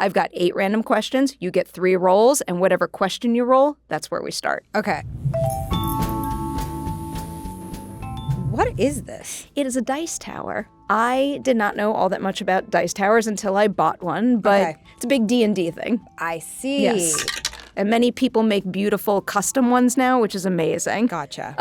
I've got 8 random questions. You get 3 rolls, and whatever question you roll, that's where we start. Okay. What is this? It is a dice tower. I did not know all that much about dice towers until I bought one, but it's a big D&D thing. I see. Yes. And many people make beautiful custom ones now, which is amazing. Gotcha.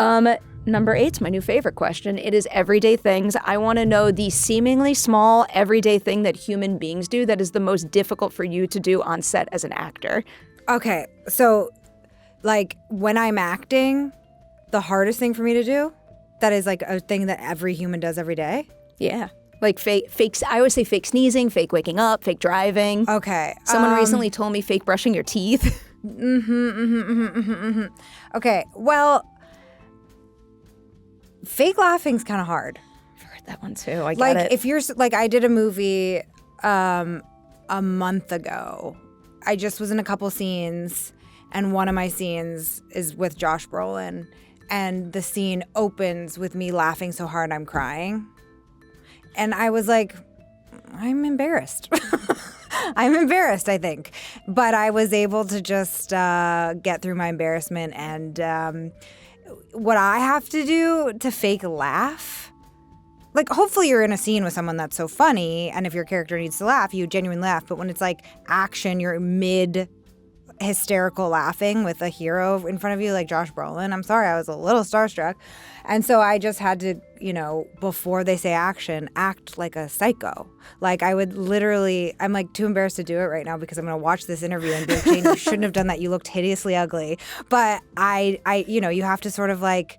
Number 8's my new favorite question. It is everyday things. I want to know the seemingly small everyday thing that human beings do that is the most difficult for you to do on set as an actor. Okay, so like when I'm acting, the hardest thing for me to do, that is like a thing that every human does every day? Yeah. Like fakes. I always say fake sneezing, fake waking up, fake driving. Okay. Someone recently told me fake brushing your teeth. Okay, well, fake laughing's kind of hard. I've heard that one too. I get like, it. if you're, like, I did a movie a month ago. I just was in a couple scenes, and one of my scenes is with Josh Brolin, and the scene opens with me laughing so hard I'm crying. And I was like, I'm embarrassed. I'm embarrassed, I think. But I was able to just get through my embarrassment. And what I have to do to fake laugh, like, hopefully you're in a scene with someone that's so funny, and if your character needs to laugh, you genuinely laugh. But when it's like action, you're mid hysterical laughing with a hero in front of you like Josh Brolin. I'm sorry, I was a little starstruck. And so I just had to, you know, before they say action, act like a psycho. Like, I would literally, I'm like too embarrassed to do it right now because I'm going to watch this interview and be like, Jane, you shouldn't have done that. You looked hideously ugly. But I, you know, you have to sort of like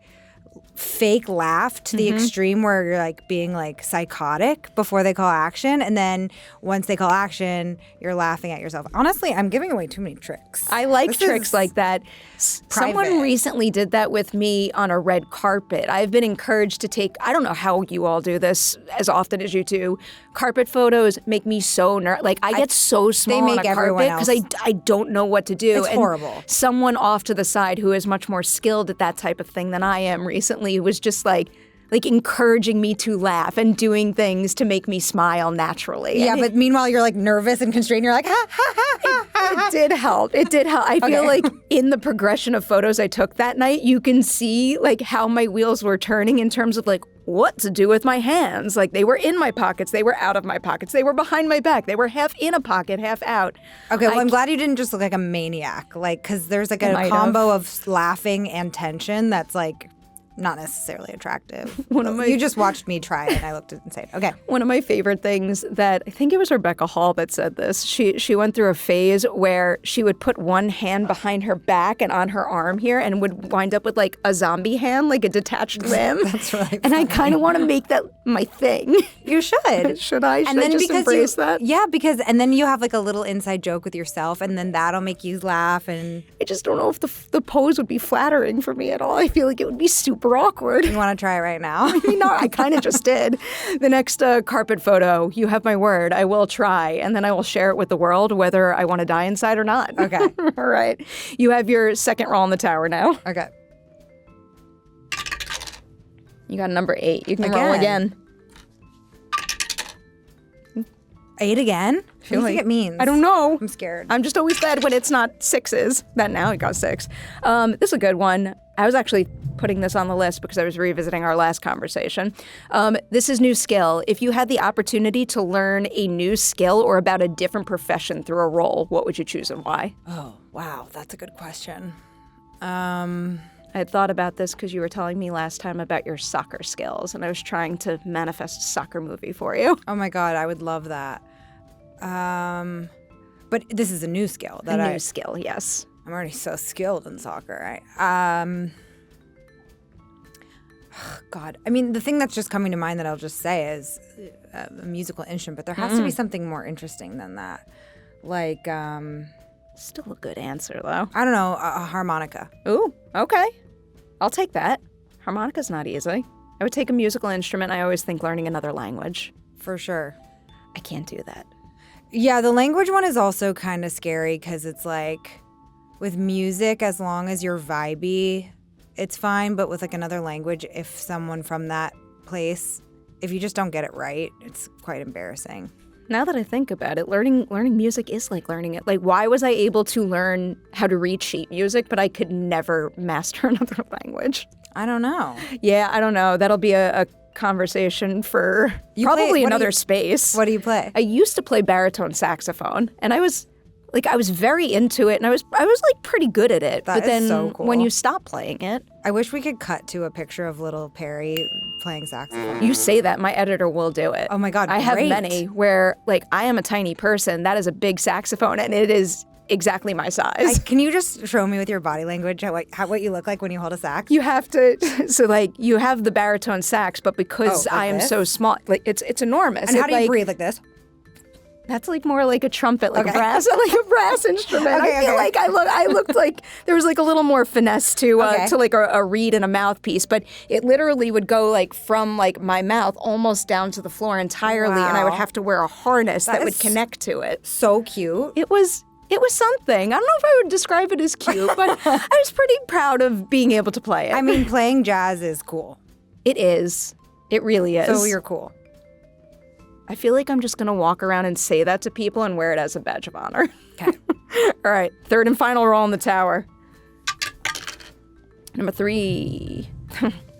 fake laugh to the extreme where you're like being like psychotic before they call action, and then once they call action you're laughing at yourself. Honestly, I'm giving away too many tricks. I like tricks like that. Someone recently did that with me on a red carpet. I've been encouraged to take, I don't know how you all do this as often as you do, carpet photos make me so like I get so small on a carpet because I don't know what to do. It's horrible. Someone off to the side who is much more skilled at that type of thing than I am recently was just like encouraging me to laugh and doing things to make me smile naturally. Yeah, but meanwhile you're like nervous and constrained. You're like, ha, ha, ha, ha, ha. It did help. It did help. I feel like in the progression of photos I took that night, you can see like how my wheels were turning in terms of like what to do with my hands. Like, they were in my pockets, they were out of my pockets, they were behind my back, they were half in a pocket, half out. Okay, well, I'm glad you didn't just look like a maniac. Like, because there's like a combo of laughing and tension that's like not necessarily attractive. You just watched me try it and I looked insane. Okay. One of my favorite things that, I think it was Rebecca Hall that said this, she went through a phase where she would put one hand behind her back and on her arm here and would wind up with like a zombie hand, like a detached limb. That's really And funny. I kind of want to make that my thing. You should. Should I? Should I just embrace that? Yeah, because, and then you have like a little inside joke with yourself, and then that'll make you laugh. And I just don't know if the pose would be flattering for me at all. I feel like it would be super awkward. you want to try it right now? I kind of just did. The next carpet photo, you have my word, I will try, and then I will share it with the world whether I want to die inside or not. Okay. All right. You have your second roll in the tower now. Okay. You got number 8. You can roll again. 8 again? What do you think it means? I don't know. I'm scared. I'm just always glad when it's not 6s. That now it got 6. This is a good one. I was actually putting this on the list because I was revisiting our last conversation. This is new skill. If you had the opportunity to learn a new skill or about a different profession through a role, what would you choose and why? Oh, wow. That's a good question. I had thought about this because you were telling me last time about your soccer skills, and I was trying to manifest a soccer movie for you. Oh my God, I would love that. But this is a new skill. New skill, yes. I'm already so skilled in soccer, right? God, I mean, the thing that's just coming to mind that I'll just say is a musical instrument, but there has to be something more interesting than that. Like, Still a good answer, though. I don't know, a harmonica. Ooh, okay. I'll take that. Harmonica's not easy. I would take a musical instrument. I always think learning another language. For sure. I can't do that. Yeah, the language one is also kind of scary because it's like, with music, as long as you're vibey, it's fine. But with like another language, if someone from that place, if you just don't get it right, it's quite embarrassing. Now that I think about it, learning music is like learning it. Like, why was I able to learn how to read sheet music, but I could never master another language? I don't know. Yeah, I don't know. That'll be a conversation for probably another space. What do you play? I used to play baritone saxophone, and I was very into it, and I was like pretty good at it. That but then is so cool. when you stop playing it, I wish we could cut to a picture of little Perry playing saxophone. you say that, my editor will do it. Oh my God, I have great. many where, like, I am a tiny person. That is a big saxophone, and it is exactly my size. Can you just show me with your body language what you look like when you hold a sax? You have to, so like, you have the baritone sax, but because like I am this? so small, like, it's enormous. And how do you like, breathe like this? That's like more like a trumpet, like Okay. a brass instrument. Okay, I feel okay. like I looked like there was like a little more finesse to Okay. to like a reed and a mouthpiece, but it literally would go like from like my mouth almost down to the floor entirely, and I would Wow. have to wear a harness that would is connect to it. So cute. It was something. I don't know if I would describe it as cute, but I was pretty proud of being able to play it. I mean, playing jazz is cool. It is. It really is. So you're cool. I feel like I'm just going to walk around and say that to people and wear it as a badge of honor. Okay. All right, third and final roll in the tower. Number 3.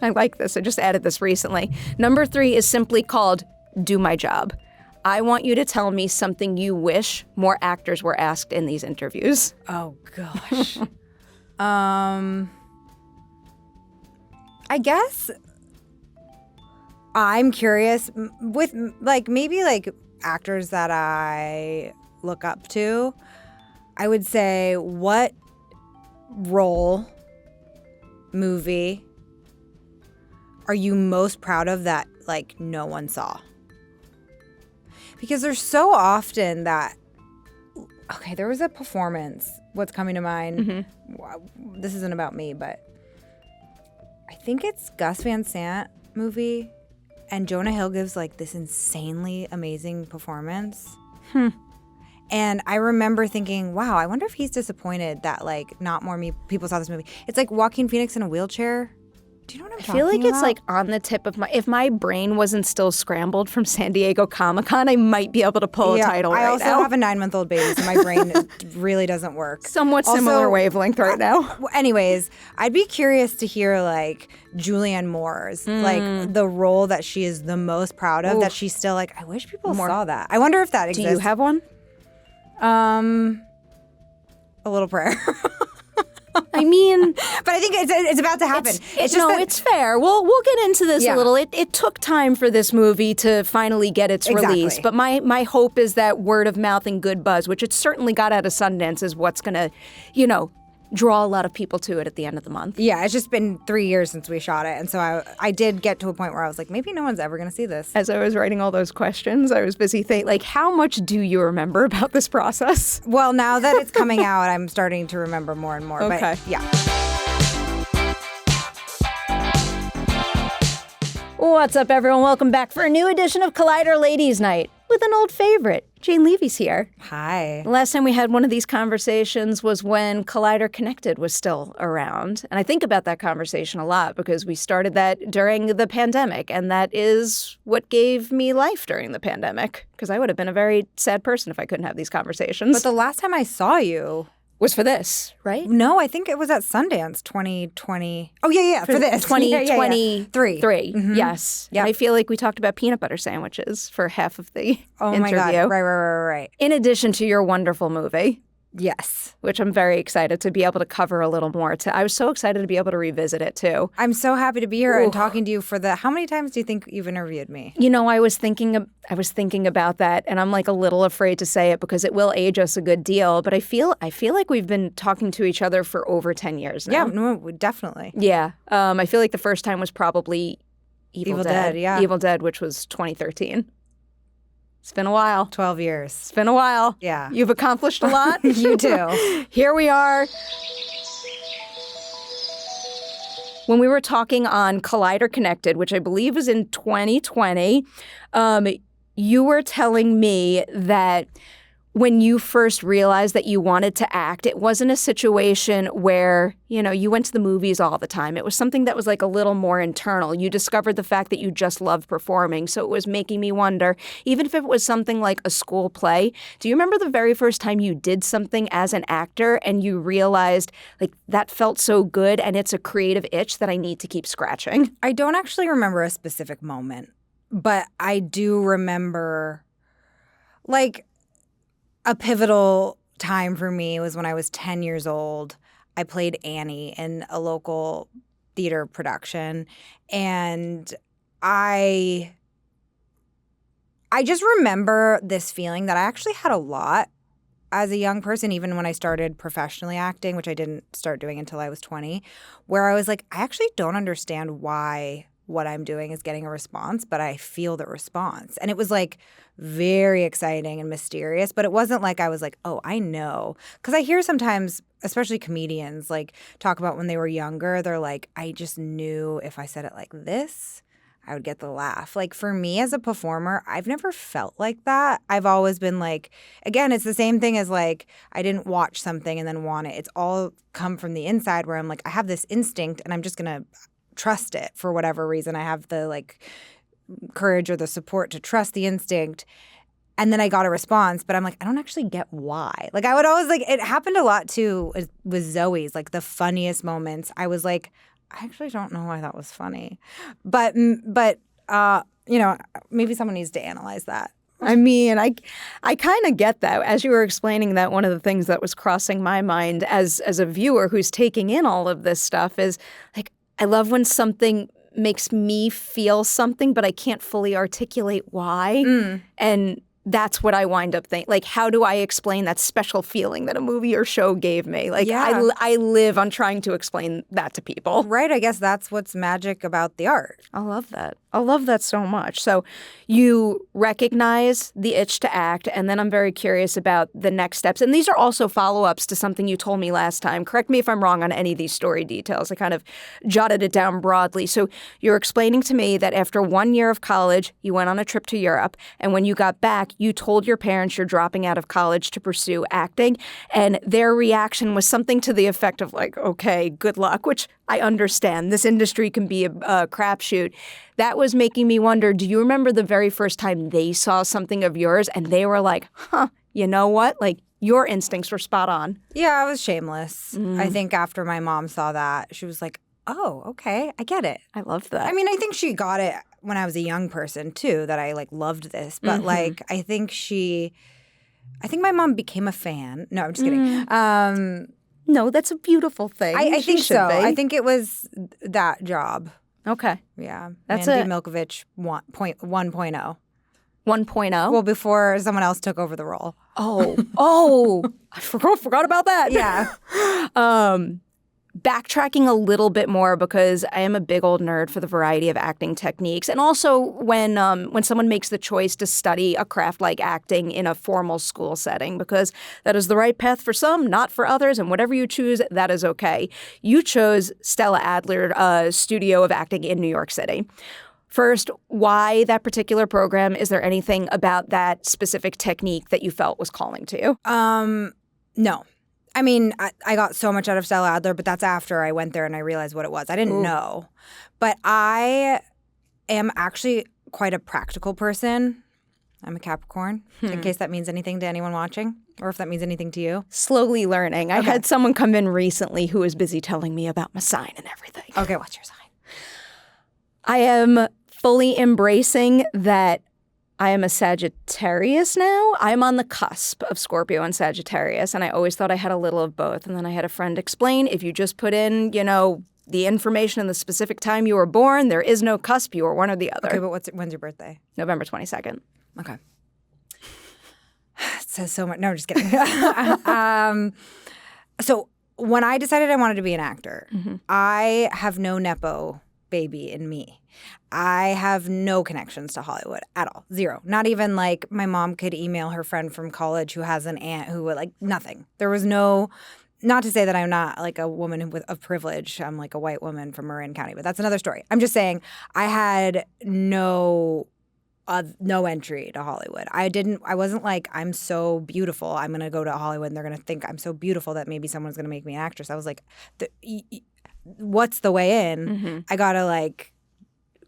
I like this. I just added this recently. Number 3 is simply called Do My Job. I want you to tell me something you wish more actors were asked in these interviews. Oh gosh. I guess I'm curious with like maybe like actors that I look up to. I would say, what role, movie are you most proud of that like no one saw? Because there's so often that, okay, there was a performance, what's coming to mind, this isn't about me, but I think it's Gus Van Sant movie, and Jonah Hill gives like this insanely amazing performance. And I remember thinking, wow, I wonder if he's disappointed that like not more people saw this movie. It's like Joaquin Phoenix in a wheelchair. Do you know what I'm talking about? I feel like it's like on the tip of if my brain wasn't still scrambled from San Diego Comic-Con, I might be able to pull a title right now. I also have a 9-month-old baby, so my brain really doesn't work. Somewhat similar wavelength right now. Anyways, I'd be curious to hear like Julianne Moore's, like the role that she is the most proud of, that she's still like, I wish people saw that. I wonder if that exists. Do you have one? A little prayer. I mean, but I think it's about to happen. It's fair. We'll get into this a little. It took time for this movie to finally get its release, but my hope is that word of mouth and good buzz, which it certainly got out of Sundance, is what's going to, draw a lot of people to it at the end of the month. Yeah, it's just been 3 years since we shot it, and so I did get to a point where I was like, maybe no one's ever going to see this. As I was writing all those questions, I was busy thinking, like, how much do you remember about this process? Well, now that it's coming out, I'm starting to remember more and more. Okay. But yeah. What's up, everyone? Welcome back for a new edition of Collider Ladies Night with an old favorite. Jane Levy's here. Hi. The last time we had one of these conversations was when Collider Connected was still around. And I think about that conversation a lot because we started that during the pandemic. And that is what gave me life during the pandemic, because I would have been a very sad person if I couldn't have these conversations. But the last time I saw you was for this, right? No, I think it was at Sundance 2020. Oh, yeah, for this. 2023. Mm-hmm. Yes. Yep. And I feel like we talked about peanut butter sandwiches for half of the Oh, interview. my God. Right. In addition to your wonderful movie. Yes. Which I'm very excited to be able to cover a little more. I was so excited to be able to revisit it, too. I'm so happy to be here and talking to you for how many times do you think you've interviewed me? I was thinking about that, and I'm like a little afraid to say it because it will age us a good deal. But I feel like we've been talking to each other for over 10 years now. Yeah, no, definitely. Yeah. I feel like the first time was probably Evil Dead. Yeah. Evil Dead, which was 2013. It's been a while. 12 years. It's been a while. Yeah. You've accomplished a lot. You too. Here we are. When we were talking on Collider Connected, which I believe was in 2020, you were telling me that when you first realized that you wanted to act, it wasn't a situation where, you went to the movies all the time. It was something that was like a little more internal. You discovered the fact that you just loved performing. So it was making me wonder, even if it was something like a school play, do you remember the very first time you did something as an actor and you realized like that felt so good and it's a creative itch that I need to keep scratching? I don't actually remember a specific moment, but I do remember like a pivotal time for me was when I was 10 years old. I played Annie in a local theater production, and I just remember this feeling that I actually had a lot as a young person, even when I started professionally acting, which I didn't start doing until I was 20, where I was like, I actually don't understand why what I'm doing is getting a response, but I feel the response. And it was like very exciting and mysterious, but it wasn't like I was like, oh, I know. Because I hear sometimes, especially comedians, like talk about when they were younger, they're like, I just knew if I said it like this, I would get the laugh. Like for me as a performer, I've never felt like that. I've always been like, again, it's the same thing as like, I didn't watch something and then want it. It's all come from the inside where I'm like, I have this instinct and I'm just going to trust it for whatever reason. I have the like courage or the support to trust the instinct. And then I got a response, but I'm like, I don't actually get why. Like I would always like, it happened a lot too with Zoey's, like the funniest moments. I was like, I actually don't know why that was funny. But maybe someone needs to analyze that. I mean, I kind of get that. As you were explaining that, one of the things that was crossing my mind as a viewer who's taking in all of this stuff is like, I love when something makes me feel something, but I can't fully articulate why. And that's what I wind up thinking. Like, how do I explain that special feeling that a movie or show gave me? Like, Yeah. I live on trying to explain that to people. Right. I guess that's what's magic about the art. I love that. I love that so much. So you recognize the itch to act, and then I'm very curious about the next steps. And these are also follow-ups to something you told me last time. Correct me if I'm wrong on any of these story details. I kind of jotted it down broadly. So you're explaining to me that after 1 year of college, you went on a trip to Europe, and when you got back, you told your parents you're dropping out of college to pursue acting, and their reaction was something to the effect of like, okay, good luck, which I understand. This industry can be a crapshoot. That was making me wonder, do you remember the very first time they saw something of yours and they were like, huh, you know what? Like, your instincts were spot on. Yeah, I was shameless. I think after my mom saw that, she was like, oh, okay, I get it. I love that. I mean, I think she got it when I was a young person too, that I like loved this. But like, I think my mom became a fan. No, I'm just kidding. No, that's a beautiful thing. I think so. Be. I think it was that job. Okay. Yeah. That's Andy it. Milkovich 1.0. 1.0? Well, before someone else took over the role. Oh, I forgot about that. Yeah. Backtracking a little bit more because I am a big old nerd for the variety of acting techniques. And also when someone makes the choice to study a craft like acting in a formal school setting, because that is the right path for some, not for others, and whatever you choose, that is okay. You chose Stella Adler Studio of Acting in New York City. First, why that particular program? Is there anything about that specific technique that you felt was calling to you? No. I mean, I got so much out of Stella Adler, but that's after I went there and I realized what it was. I didn't know. But I am actually quite a practical person. I'm a Capricorn, in case that means anything to anyone watching, or if that means anything to you. Slowly learning. I had someone come in recently who was busy telling me about my sign and everything. Okay, what's your sign? I am fully embracing that I am a Sagittarius now. I'm on the cusp of Scorpio and Sagittarius, and I always thought I had a little of both. And then I had a friend explain, if you just put in, the information in the specific time you were born, there is no cusp. You are one or the other. Okay, but when's your birthday? November 22nd. Okay. It says so much. No, I'm just kidding. So when I decided I wanted to be an actor, I have no Nepo baby in me. I have no connections to Hollywood at all. Zero. Not even like my mom could email her friend from college who has an aunt who would like nothing. There was no, not to say that I'm not like a woman of privilege. I'm like a white woman from Marin County, but that's another story. I'm just saying I had no no entry to Hollywood. I wasn't like, I'm so beautiful, I'm going to go to Hollywood and they're going to think I'm so beautiful that maybe someone's going to make me an actress. I was like, what's the way in? Mm-hmm. I got to like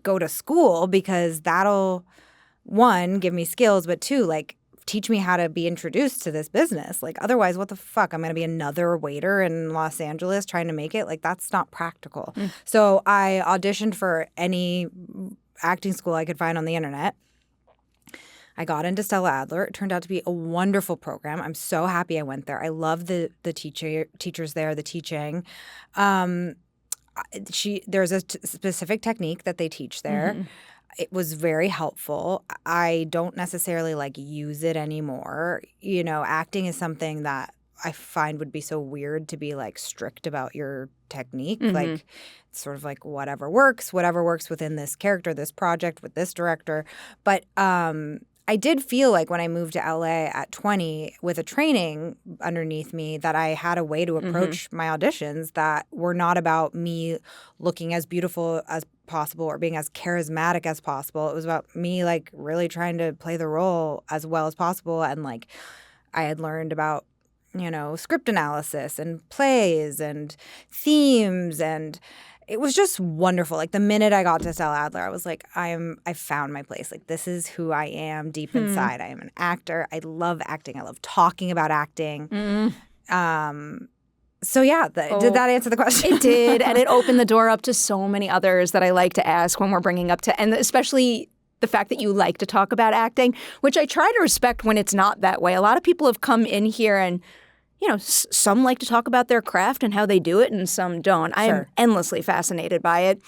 go to school because that'll, one, give me skills, but two, like teach me how to be introduced to this business. Like otherwise, what the fuck? I'm going to be another waiter in Los Angeles trying to make it? Like that's not practical. So I auditioned for any acting school I could find on the internet. I got into Stella Adler. It turned out to be a wonderful program. I'm so happy I went there. I love the teachers there, the teaching. There's a specific technique that they teach there. Mm-hmm. It was very helpful. I don't necessarily like use it anymore. You know, acting is something that I find would be so weird to be like strict about your technique. Mm-hmm. Like it's sort of like whatever works within this character, this project with this director. But I did feel like when I moved to LA at 20 with a training underneath me that I had a way to approach my auditions that were not about me looking as beautiful as possible or being as charismatic as possible. It was about me like really trying to play the role as well as possible. And like I had learned about, you know, script analysis and plays and themes, and it was just wonderful. Like the minute I got to Stella Adler, I was like, I found my place. Like this is who I am deep inside. I am an actor. I love acting. I love talking about acting. So yeah, did that answer the question? It did, and it opened the door up to so many others that I like to ask when we're bringing up and especially the fact that you like to talk about acting, which I try to respect when it's not that way. A lot of people have come in here and, you know, some like to talk about their craft and how they do it, and some don't. I am endlessly fascinated by it.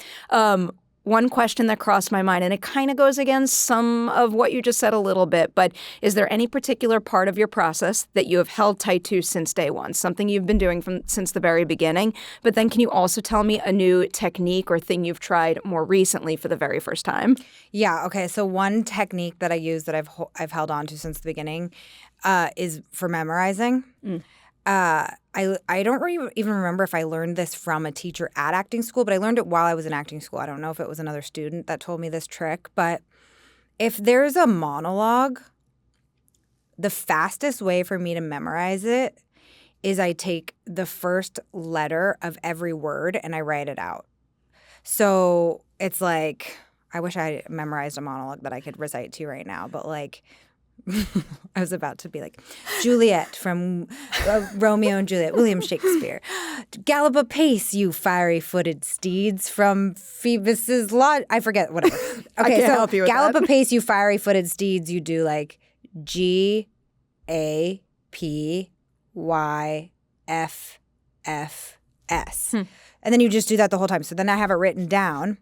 One question that crossed my mind, and it kind of goes against some of what you just said a little bit, but is there any particular part of your process that you have held tight to since day one, something you've been doing since the very beginning? But then can you also tell me a new technique or thing you've tried more recently for the very first time? Yeah, okay. So one technique that I use that I've held on to since the beginning is for memorizing. I don't even remember if I learned this from a teacher at acting school, but I learned it while I was in acting school. I don't know if it was another student that told me this trick, but if there's a monologue, the fastest way for me to memorize it is I take the first letter of every word and I write it out. So it's like, I wish I had memorized a monologue that I could recite to you right now, but like, I was about to be like, Juliet from Romeo and Juliet, William Shakespeare. Gallop apace, you fiery-footed steeds from Phoebus's lodge. I forget, whatever. Okay, so help you with gallop apace, you fiery-footed steeds. You do like GAPYFFS. And then you just do that the whole time. So then I have it written down.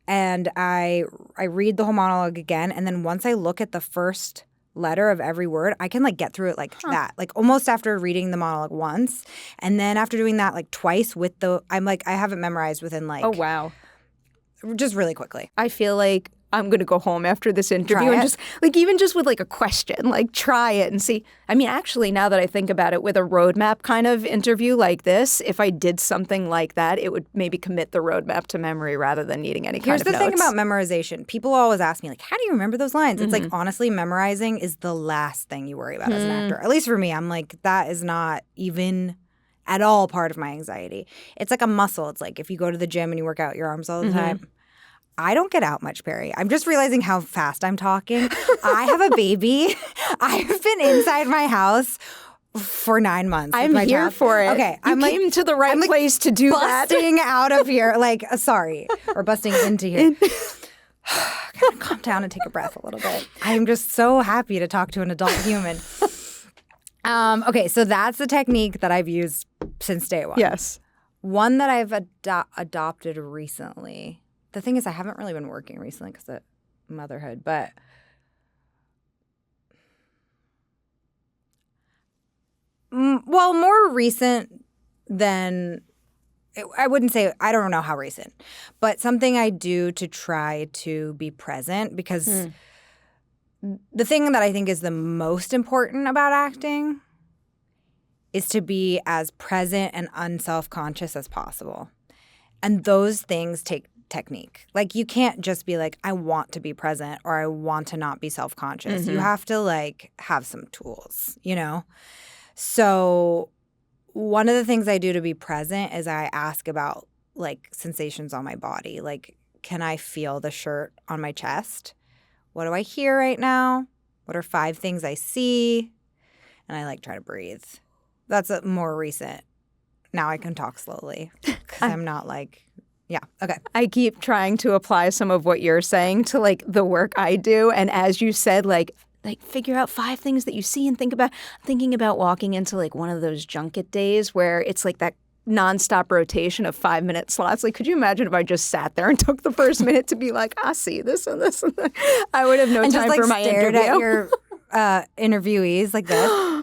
And I read the whole monologue again, and then once I look at the first letter of every word, I can like get through it like that, like almost after reading the monologue once, and then after doing that like twice with I have it memorized within like just really quickly. I feel like I'm going to go home after this interview and just like even just with like a question, like try it and see. I mean, actually, now that I think about it, with a roadmap kind of interview like this, if I did something like that, it would maybe commit the roadmap to memory rather than needing any kind of notes. Here's the thing about memorization. People always ask me, like, how do you remember those lines? It's like, honestly, memorizing is the last thing you worry about as an actor. At least for me, I'm like, that is not even at all part of my anxiety. It's like a muscle. It's like if you go to the gym and you work out your arms all the time. I don't get out much, Perry. I'm just realizing how fast I'm talking. I have a baby. I've been inside my house for 9 months. I'm here for it. Okay. You came to the right place to do that. Busting out of here. Like, sorry. Or busting into here. Gotta calm down and take a breath a little bit. I'm just so happy to talk to an adult human. Okay, so that's the technique that I've used since day one. Yes. One that I've adopted recently. The thing is, I haven't really been working recently because of motherhood, but more recent than I wouldn't say. I don't know how recent, but something I do to try to be present because the thing that I think is the most important about acting is to be as present and unself-conscious as possible, and those things take technique. Like, you can't just be like, I want to be present or I want to not be self-conscious. You have to, like, have some tools, you know? So one of the things I do to be present is I ask about, like, sensations on my body. Like, can I feel the shirt on my chest? What do I hear right now? What are 5 things I see? And I, like, try to breathe. That's a more recent. Now I can talk slowly because I'm not like, yeah, okay. I keep trying to apply some of what you're saying to, like, the work I do. And as you said, like figure out 5 things that you see and think about. I'm thinking about walking into, like, one of those junket days where it's like that nonstop rotation of 5-minute slots. Like, could you imagine if I just sat there and took the first minute to be like, I see this and this and that. I would have no and time just, like, for my stared interview. at your interviewees like this.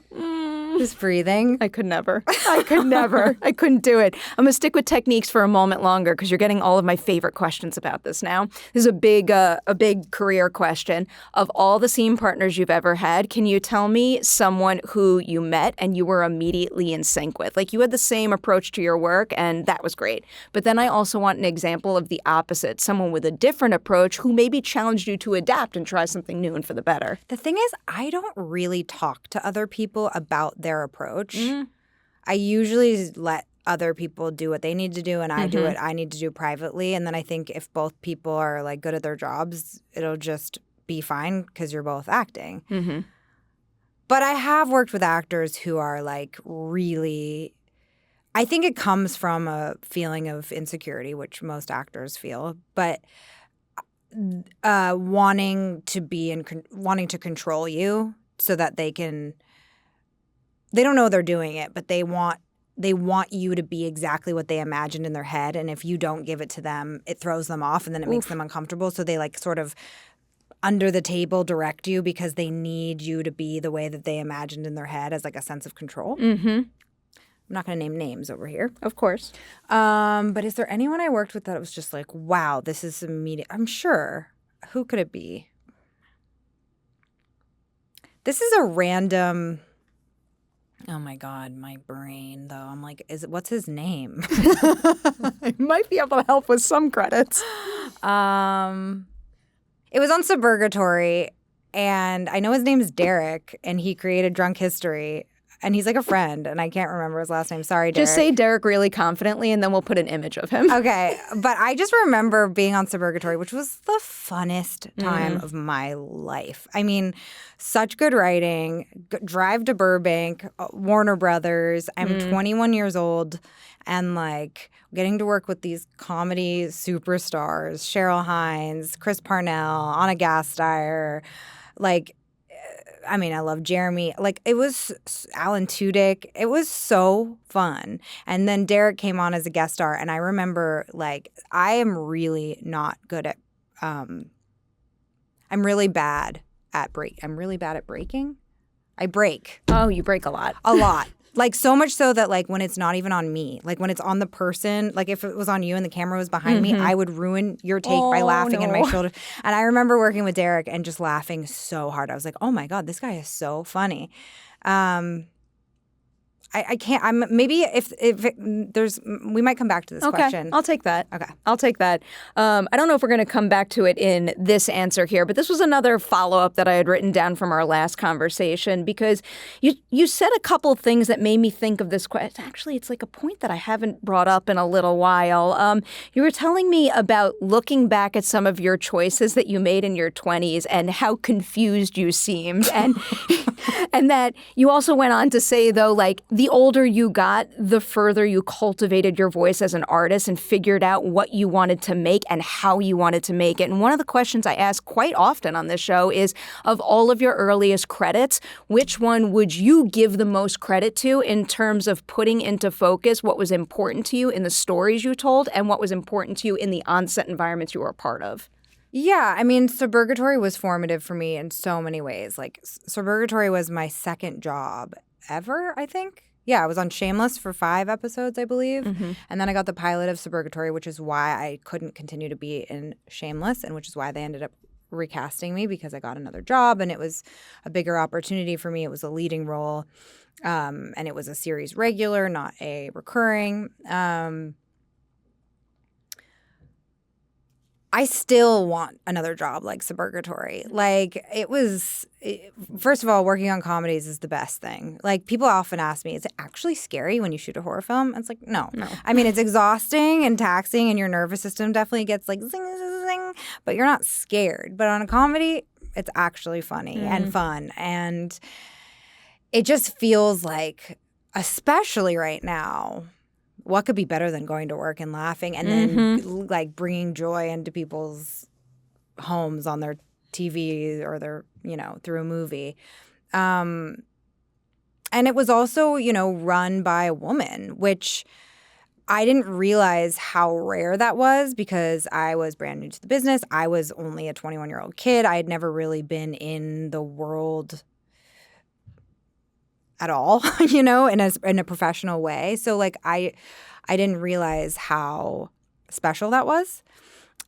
Just breathing. I could never. I could never. I couldn't do it. I'm going to stick with techniques for a moment longer because you're getting all of my favorite questions about this now. This is a big career question. Of all the scene partners you've ever had, can you tell me someone who you met and you were immediately in sync with? Like, you had the same approach to your work and that was great. But then I also want an example of the opposite, someone with a different approach who maybe challenged you to adapt and try something new and for the better. The thing is, I don't really talk to other people about their approach. I usually let other people do what they need to do and I do what I need to do privately. And then I think if both people are, like, good at their jobs, it'll just be fine because you're both acting. But I have worked with actors who are, like, really – I think it comes from a feeling of insecurity, which most actors feel, but wanting to control you so that they can – they don't know they're doing it, but they want you to be exactly what they imagined in their head. And if you don't give it to them, it throws them off and then it makes them uncomfortable. So they, like, sort of under the table direct you because they need you to be the way that they imagined in their head as, like, a sense of control. I'm not going to name names over here. Of course. But is there anyone I worked with that was just like, wow, this is immediate? I'm sure. Who could it be? This is a random... Oh my God, my brain though. I'm like, what's his name? I might be able to help with some credits. It was on Suburgatory, and I know his name is Derek, and he created Drunk History, and he's like a friend, and I can't remember his last name. Sorry, Derek. Just say Derek really confidently, and then we'll put an image of him. Okay, but I just remember being on Suburgatory, which was the funnest time of my life. I mean, such good writing, drive to Burbank, Warner Brothers. I'm 21 years old and, like, getting to work with these comedy superstars, Cheryl Hines, Chris Parnell, Anna Gasteyer, like, I mean, I love Jeremy. Like, it was Alan Tudyk. It was so fun. And then Derek came on as a guest star, and I remember, like, I am really not good at I'm really bad at breaking. I break. Oh, you break a lot. A lot. Like, so much so that, like, when it's not even on me, like, when it's on the person, like, if it was on you and the camera was behind me, I would ruin your take by laughing in my shoulder. And I remember working with Derek and just laughing so hard. I was like, oh my God, this guy is so funny. I can't. I'm maybe if there's we might come back to this question. I'll take that. Okay, I'll take that. I don't know if we're going to come back to it in this answer here, but this was another follow-up that I had written down from our last conversation because you said a couple things that made me think of this question. Actually, it's like a point that I haven't brought up in a little while. You were telling me about looking back at some of your choices that you made in your 20s and how confused you seemed, and and that you also went on to say, though, like, the older you got, the further you cultivated your voice as an artist and figured out what you wanted to make and how you wanted to make it. And one of the questions I ask quite often on this show is, of all of your earliest credits, which one would you give the most credit to in terms of putting into focus what was important to you in the stories you told and what was important to you in the on-set environments you were a part of? Yeah, I mean, Suburgatory was formative for me in so many ways. Like, Suburgatory was my second job ever, I think. Yeah, I was on Shameless for 5 episodes, I believe. And then I got the pilot of Suburgatory, which is why I couldn't continue to be in Shameless and which is why they ended up recasting me because I got another job and it was a bigger opportunity for me. It was a leading role and it was a series regular, not a recurring. I still want another job like Suburgatory. Like, first of all, working on comedies is the best thing. Like, people often ask me, is it actually scary when you shoot a horror film? It's like, no. I mean, it's exhausting and taxing, and your nervous system definitely gets like zing, zing, zing, but you're not scared. But on a comedy, it's actually funny and fun. And it just feels like, especially right now, what could be better than going to work and laughing and then like bringing joy into people's homes on their TV or their, through a movie. And it was also, run by a woman, which I didn't realize how rare that was because I was brand new to the business. I was only a 21-year-old kid. I had never really been in the world at all, in a professional way. So like I didn't realize how special that was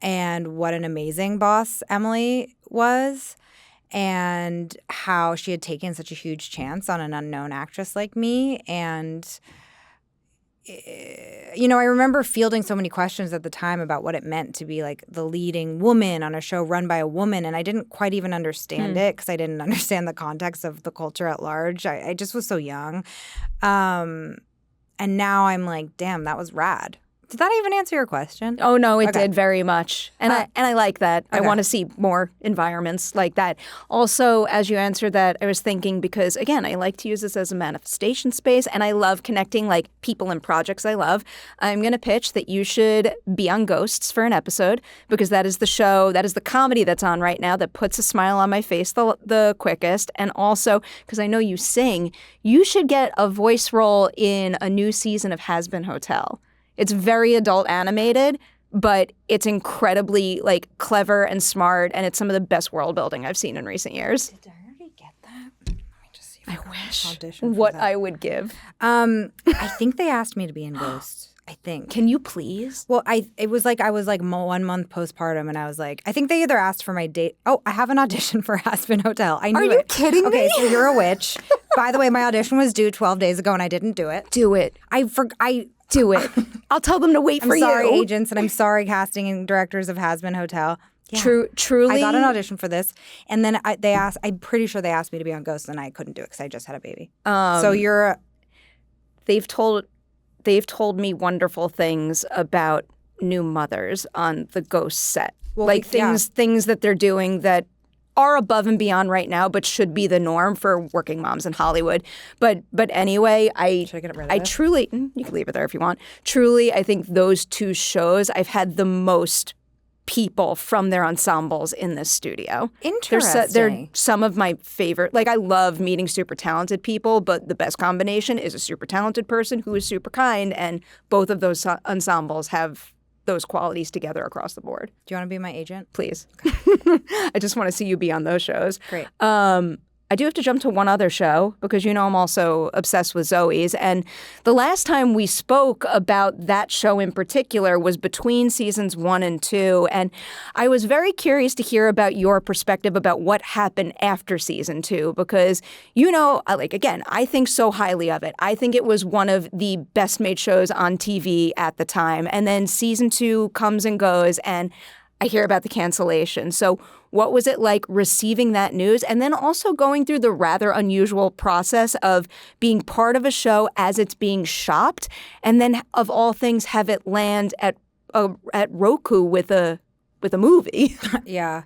and what an amazing boss Emily was and how she had taken such a huge chance on an unknown actress like me. And I remember fielding so many questions at the time about what it meant to be like the leading woman on a show run by a woman. And I didn't quite even understand it because I didn't understand the context of the culture at large. I just was so young. And now I'm like, damn, that was rad. Did that even answer your question? Oh, no, it did very much. And I like that. Okay. I want to see more environments like that. Also, as you answered that, I was thinking because, again, I like to use this as a manifestation space, and I love connecting, like, people and projects I love. I'm going to pitch that you should be on Ghosts for an episode because that is the show, that is the comedy that's on right now that puts a smile on my face the quickest. And also, because I know you sing, you should get a voice role in a new season of Hazbin Hotel. It's very adult animated, but it's incredibly like clever and smart, and it's some of the best world building I've seen in recent years. Did I already get that? Let me just see if I wish audition what that. I would give. I think they asked me to be in Ghosts. I think. Can you please? Well, I was like 1 month postpartum, and I was like, I think they either asked for my date. Oh, I have an audition for Hazbin Hotel. I knew Are you kidding me? Okay, so you're a witch. By the way, my audition was due 12 days ago, and I didn't do it. Do it. Do it. I'll tell them to wait for you. I'm sorry, agents, and I'm sorry, casting and directors of Hazbin Hotel. Yeah. Truly. I got an audition for this, and then I'm pretty sure they asked me to be on Ghost, and I couldn't do it because I just had a baby. So They've told me wonderful things about new mothers on the Ghost set. Well, like things that they're doing that are above and beyond right now, but should be the norm for working moms in Hollywood. But anyway, should I get rid of it? Truly, you can leave it there if you want. Truly, I think those two shows, I've had the most people from their ensembles in this studio. Interesting. They're some of my favorite. Like, I love meeting super talented people, but the best combination is a super talented person who is super kind, and both of those ensembles have those qualities together across the board. Do you want to be my agent? Please. I just want to see you be on those shows. Great. I do have to jump to one other show because, I'm also obsessed with Zoey's. And the last time we spoke about that show in particular was between seasons 1 and 2. And I was very curious to hear about your perspective about what happened after season 2 because, I think so highly of it. I think it was one of the best made shows on TV at the time. And then season 2 comes and goes, and I hear about the cancellation. So what was it like receiving that news and then also going through the rather unusual process of being part of a show as it's being shopped and then, of all things, have it land at Roku with a movie? Yeah.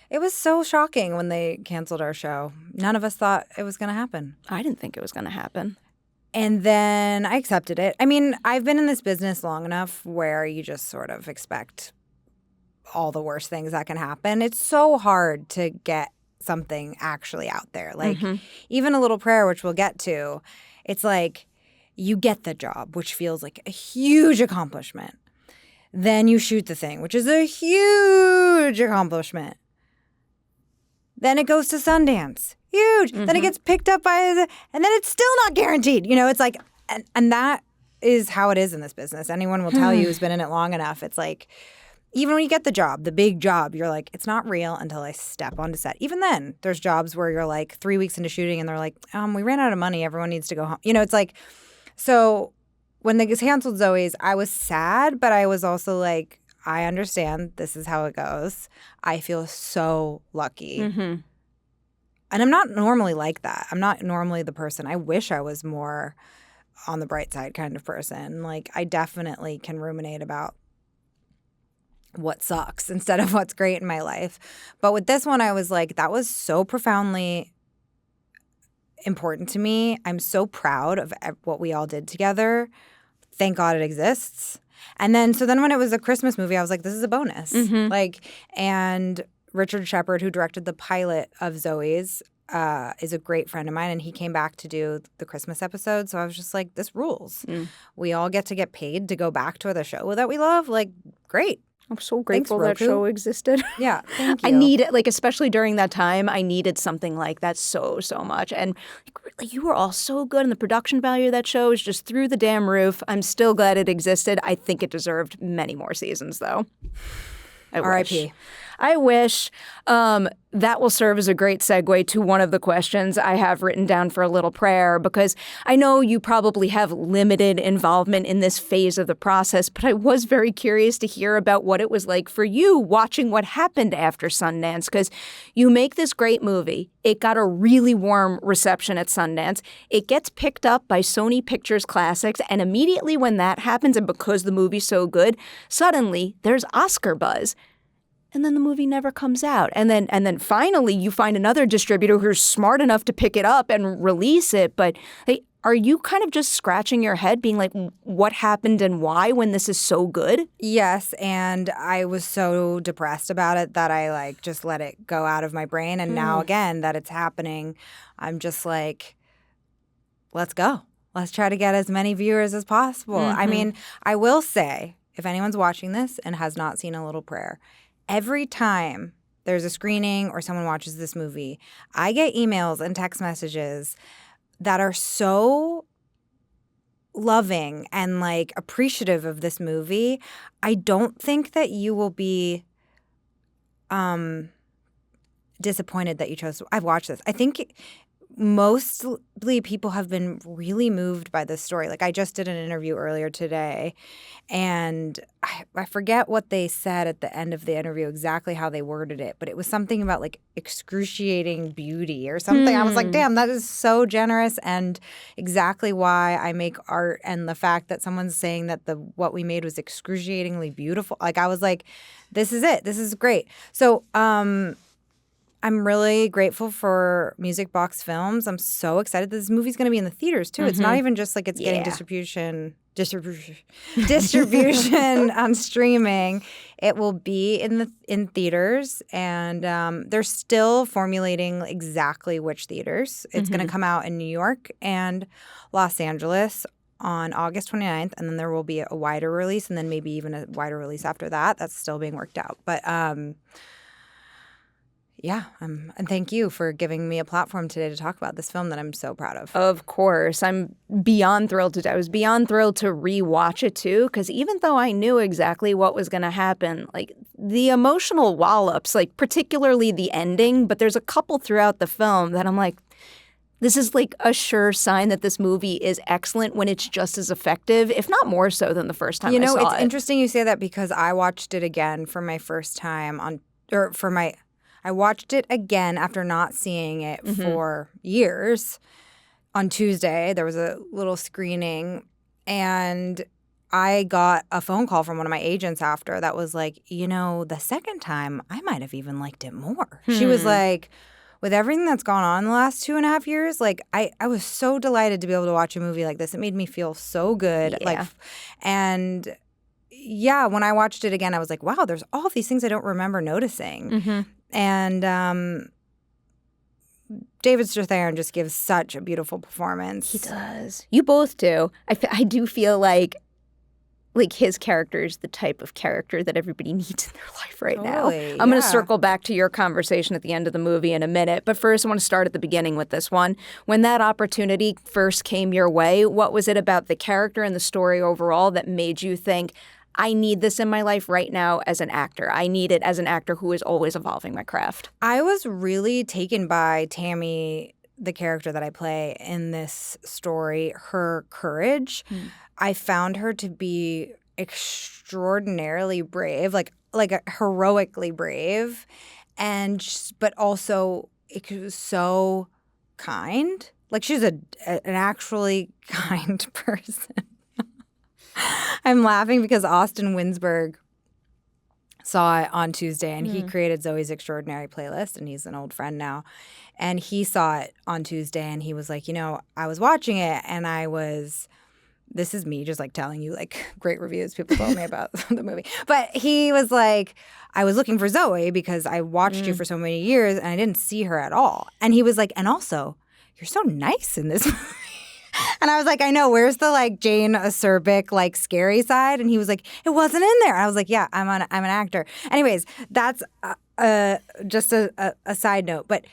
It was so shocking when they canceled our show. None of us thought it was going to happen. I didn't think it was going to happen. And then I accepted it. I mean, I've been in this business long enough where you just sort of expect all the worst things that can happen. It's so hard to get something actually out there. Like, even a little prayer, which we'll get to, it's like you get the job, which feels like a huge accomplishment. Then you shoot the thing, which is a huge accomplishment. Then it goes to Sundance. Huge. Then it gets picked up and then it's still not guaranteed. It's like, and that is how it is in this business. Anyone will tell you who's been in it long enough. It's like, even when you get the job, the big job, you're like, it's not real until I step onto set. Even then, there's jobs where you're like 3 weeks into shooting and they're like, we ran out of money. Everyone needs to go home. It's like, so when they canceled Zoey's, I was sad, but I was also like, I understand this is how it goes. I feel so lucky. Mm-hmm. And I'm not normally like that. I'm not normally the person. I wish I was more on the bright side kind of person. Like, I definitely can ruminate about what sucks instead of what's great in my life. But with this one, I was like, that was so profoundly important to me. I'm so proud of what we all did together. Thank God it exists. And then, so then when it was a Christmas movie, I was like, this is a bonus. Mm-hmm. Like, and Richard Shepard, who directed the pilot of Zoey's, is a great friend of mine, and he came back to do the Christmas episode. So I was just like, this rules. We all get paid to go back to the show that we love. Like, great. I'm so grateful Thanks, that show existed. Yeah, thank you. I need it, like, especially during that time, I needed something like that so much. And like, you were all so good, and the production value of that show is just through the damn roof. I'm still glad it existed. I think it deserved many more seasons, though. R.I.P. I wish. That will serve as a great segue to one of the questions I have written down for a little prayer, because I know you probably have limited involvement in this phase of the process, but I was very curious to hear about what it was like for you watching what happened after Sundance, because you make this great movie. It got a really warm reception at Sundance. It gets picked up by Sony Pictures Classics, and immediately when that happens, and because the movie's so good, suddenly there's Oscar buzz. And then the movie never comes out. And then finally you find another distributor who's smart enough to pick it up and release it. But are you kind of just scratching your head being like, what happened and why when this is so good? Yes, and I was so depressed about it that I like just let it go out of my brain. And now again that it's happening, I'm just like, let's go. Let's try to get as many viewers as possible. I mean, I will say, if anyone's watching this and has not seen A Little Prayer, every time there's a screening or someone watches this movie, I get emails and text messages that are so loving and like appreciative of this movie. I don't think that you will be disappointed that you chose. I've watched this. I think mostly people have been really moved by this story. Like, I just did an interview earlier today, and I forget what they said at the end of the interview, exactly how they worded it, but it was something about like excruciating beauty or something. I was like, damn, that is so generous, and exactly why I make art. And the fact that someone's saying that what we made was excruciatingly beautiful. Like, I was like, this is it. This is great. So, I'm really grateful for Music Box Films. I'm so excited that this movie's going to be in the theaters too. It's not even just like it's getting distribution on streaming. It will be in theaters, and they're still formulating exactly which theaters. It's going to come out in New York and Los Angeles on August 29th, and then there will be a wider release, and then maybe even a wider release after that. That's still being worked out, but. Yeah, and thank you for giving me a platform today to talk about this film that I'm so proud of. Of course. I'm beyond thrilled to. I was beyond thrilled to rewatch it too, because even though I knew exactly what was going to happen, like the emotional wallops, like particularly the ending, but there's a couple throughout the film that I'm like, this is like a sure sign that this movie is excellent when it's just as effective, if not more so than the first time I saw it. It's interesting you say that, because I watched it again for my first time I watched it again after not seeing it for years. On Tuesday, there was a little screening, and I got a phone call from one of my agents after that was like, the second time, I might have even liked it more. She was like, with everything that's gone on in the last 2.5 years, like, I was so delighted to be able to watch a movie like this. It made me feel so good. Yeah. When I watched it again, I was like, wow, there's all these things I don't remember noticing. And David Strathairn just gives such a beautiful performance. He does. You both do. I do feel like his character is the type of character that everybody needs in their life right now. I'm going to circle back to your conversation at the end of the movie in a minute. But first, I want to start at the beginning with this one. When that opportunity first came your way, what was it about the character and the story overall that made you think, I need this in my life right now as an actor. I need it as an actor who is always evolving my craft. I was really taken by Tammy, the character that I play in this story, her courage. I found her to be extraordinarily brave, like heroically brave, but also it was so kind. Like she's an actually kind person. I'm laughing because Austin Winsberg saw it on Tuesday, and he created Zoey's Extraordinary playlist, and he's an old friend now. And he saw it on Tuesday, and he was like, I was watching it, and this is me just like telling you like great reviews people told me about the movie. But he was like, I was looking for Zoey because I watched you for so many years, and I didn't see her at all. And he was like, and also, you're so nice in this movie. And I was like, I know, where's the like Jane acerbic like scary side? And he was like, it wasn't in there. I was like, yeah, I'm an actor. Anyways, that's just a side note. But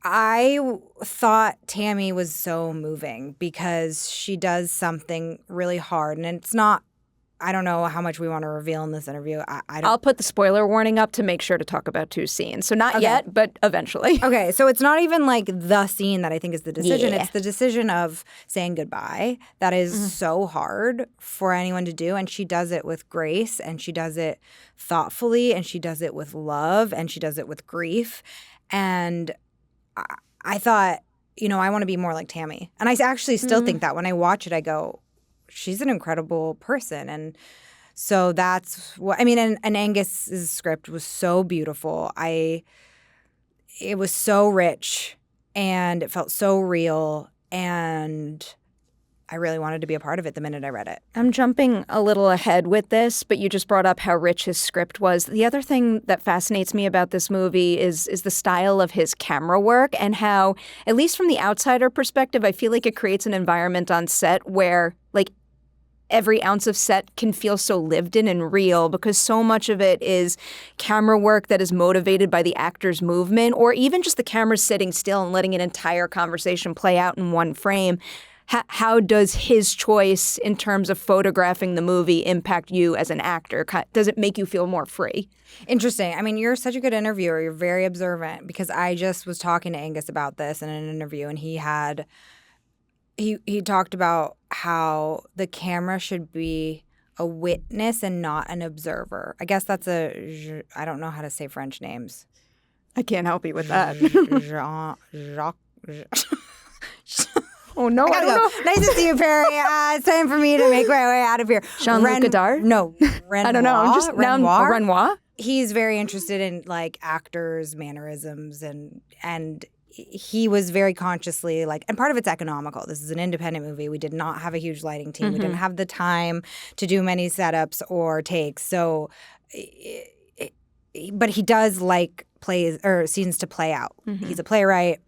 I thought Tammy was so moving because she does something really hard, and it's not. I don't know how much we want to reveal in this interview. I'll put the spoiler warning up to make sure to talk about 2 scenes. So not yet, but eventually. Okay, so it's not even like the scene that I think is the decision. Yeah. It's the decision of saying goodbye that is so hard for anyone to do. And she does it with grace, and she does it thoughtfully, and she does it with love, and she does it with grief. And I thought, I want to be more like Tammy. And I actually still think that when I watch it, I go, she's an incredible person. And so that's what, and Angus's script was so beautiful. It was so rich, and it felt so real, and I really wanted to be a part of it the minute I read it. I'm jumping a little ahead with this, but you just brought up how rich his script was. The other thing that fascinates me about this movie is the style of his camera work, and how, at least from the outsider perspective, I feel like it creates an environment on set where, like, every ounce of set can feel so lived in and real, because so much of it is camera work that is motivated by the actor's movement, or even just the camera sitting still and letting an entire conversation play out in one frame. How does his choice in terms of photographing the movie impact you as an actor? Does it make you feel more free? Interesting. You're such a good interviewer. You're very observant, because I just was talking to Angus about this in an interview, and he talked about how the camera should be a witness and not an observer. I guess that's I don't know how to say French names. I can't help you with that. Jacques. Oh, no, I don't know. Nice to see you, Perry. It's time for me to make my way out of here. Jean-Luc Godard? No, Renoir. I don't know. Renoir? He's very interested in like actors' mannerisms, and he was very consciously like, and part of it's economical. This is an independent movie. We did not have a huge lighting team. We didn't have the time to do many setups or takes. So, but he does like plays or scenes to play out. He's a playwright.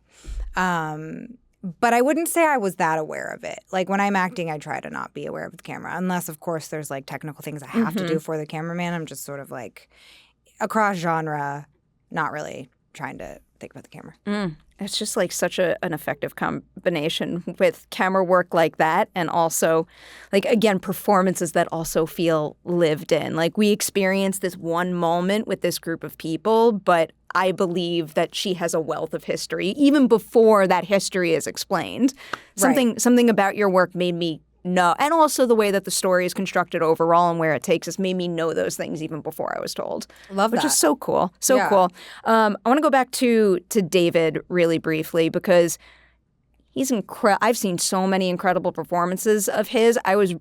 But I wouldn't say I was that aware of it. Like when I'm acting, I try to not be aware of the camera, unless, of course, there's like technical things I have to do for the cameraman. I'm just sort of like across genre, not really trying to think about the camera. It's just like such an effective combination with camera work like that, and also, like, again, performances that also feel lived in. Like, we experience this one moment with this group of people, but I believe that she has a wealth of history even before that history is explained. Something about your work made me know, and also the way that the story is constructed overall and where it takes us made me know those things even before I was told. Love that. Which is so cool. Cool. I want to go back to David really briefly, because he's incredible. I've seen so many incredible performances of his. I was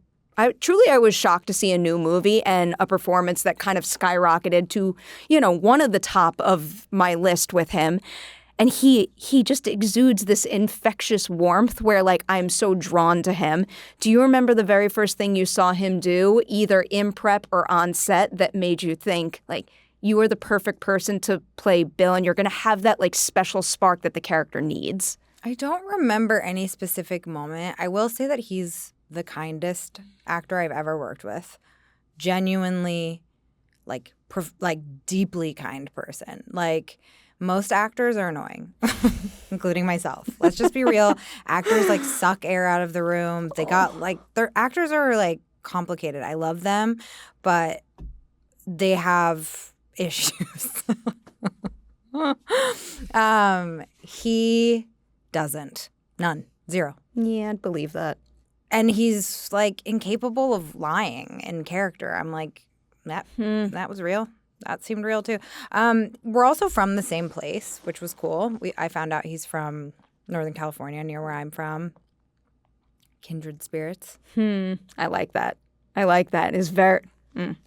shocked to see a new movie and a performance that kind of skyrocketed to, one of the top of my list with him. And he just exudes this infectious warmth where, like, I'm so drawn to him. Do you remember the very first thing you saw him do, either in prep or on set, that made you think, like, you are the perfect person to play Bill, and you're going to have that, like, special spark that the character needs? I don't remember any specific moment. I will say that he's the kindest actor I've ever worked with. Genuinely, like deeply kind person. Like, most actors are annoying, including myself. Let's just be real. Actors like suck air out of the room. They got like their actors are like complicated. I love them, but they have issues. He doesn't. None. Zero. Yeah, I'd believe that. And he's like incapable of lying in character. I'm like, that was real. That seemed real too. We're also from the same place, which was cool. I found out he's from Northern California, near where I'm from. Kindred spirits. I like that. It's very...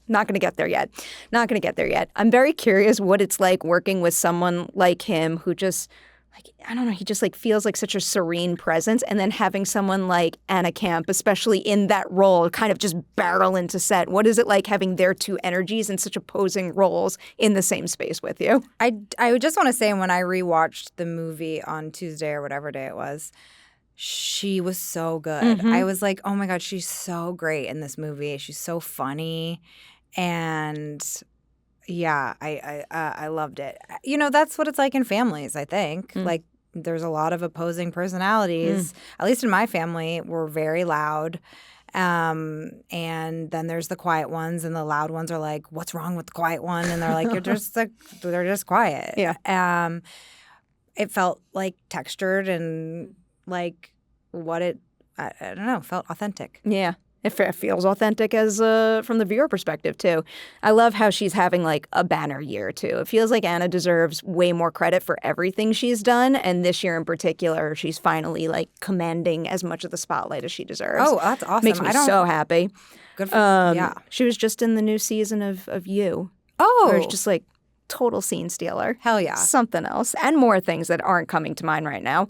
not going to get there yet. Not going to get there yet. I'm very curious what it's like working with someone like him who just, like, I don't know, he just like feels like such a serene presence, and then having someone like Anna Camp, especially in that role, kind of just barrel into set. What is it like having their two energies in such opposing roles in the same space with you? I would just want to say, when I rewatched the movie on Tuesday or whatever day it was, she was so good. I was like, oh my God, she's so great in this movie. She's so funny. And yeah, I loved it. You know, that's what it's like in families, I think. Like, there's a lot of opposing personalities. At least in my family, we're very loud. And then there's the quiet ones, and the loud ones are like, what's wrong with the quiet one? And they're like, they're just quiet. Yeah. It felt like textured and like I don't know, felt authentic. Yeah. It feels authentic as from the viewer perspective, too. I love how she's having, like, a banner year, too. It feels like Anna deserves way more credit for everything she's done, and this year in particular, she's finally, like, commanding as much of the spotlight as she deserves. Oh, that's awesome. Makes me so happy. Good for yeah. She was just in the new season of You. Oh. Where it's just, like, total scene stealer. Hell yeah. Something else. And more things that aren't coming to mind right now.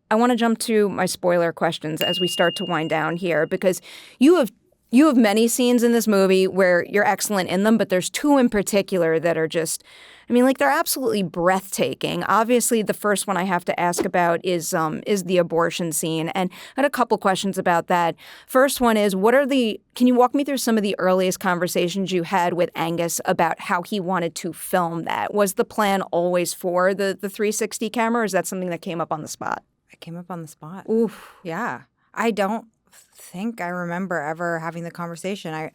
I want to jump to my spoiler questions as we start to wind down here, because you have many scenes in this movie where you're excellent in them, but there's two in particular that are just, I mean, like, they're absolutely breathtaking. Obviously, the first one I have to ask about is the abortion scene, and I had a couple questions about that. First one is, can you walk me through some of the earliest conversations you had with Angus about how he wanted to film that? Was the plan always for the 360 camera, or is that something that came up on the spot? It came up on the spot. Oof. Yeah. I don't think I remember ever having the conversation.